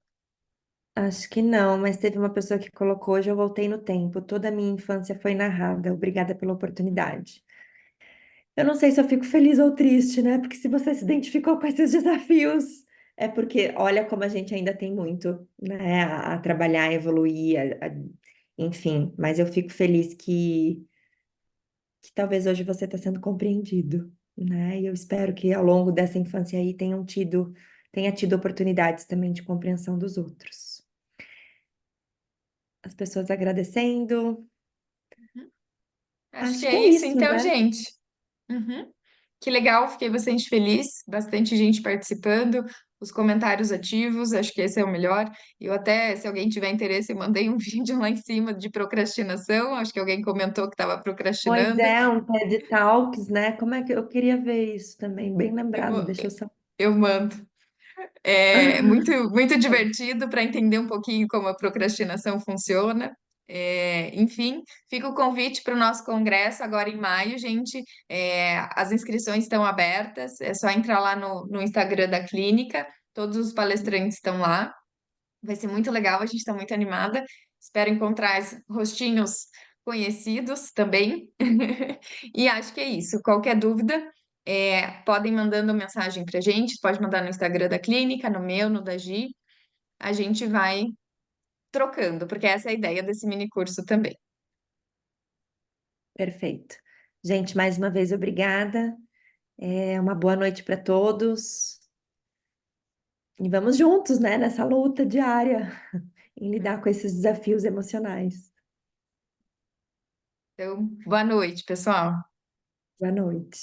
Acho que não, mas teve uma pessoa que colocou, hoje eu voltei no tempo. Toda a minha infância foi narrada. Obrigada pela oportunidade. Eu não sei se eu fico feliz ou triste, né? Porque se você se identificou com esses desafios, é porque olha como a gente ainda tem muito, né, a trabalhar, a evoluir, enfim. Mas eu fico feliz que talvez hoje você está sendo compreendido, né? E eu espero que ao longo dessa infância aí tenha tido oportunidades também de compreensão dos outros. As pessoas agradecendo. Acho que Acho que é é isso, isso, então, né? gente. Uhum. Que legal, fiquei bastante feliz, bastante gente participando, os comentários ativos, acho que esse é o melhor. Eu até, se alguém tiver interesse, eu mandei um vídeo lá em cima de procrastinação, acho que alguém comentou que estava Pois procrastinando. é, um TED Talks, né? Como é que eu queria ver isso também? Bem Eu, lembrado, vou- deixa eu só. eu mando. É muito, muito divertido para entender um pouquinho como a procrastinação funciona. Enfim, fica o convite para o nosso congresso agora em maio, gente. As inscrições estão abertas, é só entrar lá no Instagram da clínica, todos os palestrantes estão lá. Vai ser muito legal, a gente está muito animada. Espero encontrar rostinhos conhecidos também. E acho que é isso. Qualquer dúvida, podem mandando mensagem para a gente, pode mandar no Instagram da clínica, no meu, no da Gi. A gente vai trocando, porque essa é a ideia desse mini curso também. Perfeito. Gente, mais uma vez, obrigada. Uma boa noite para todos. E vamos juntos, né, nessa luta diária em lidar com esses desafios emocionais. Então, boa noite, pessoal. Boa noite.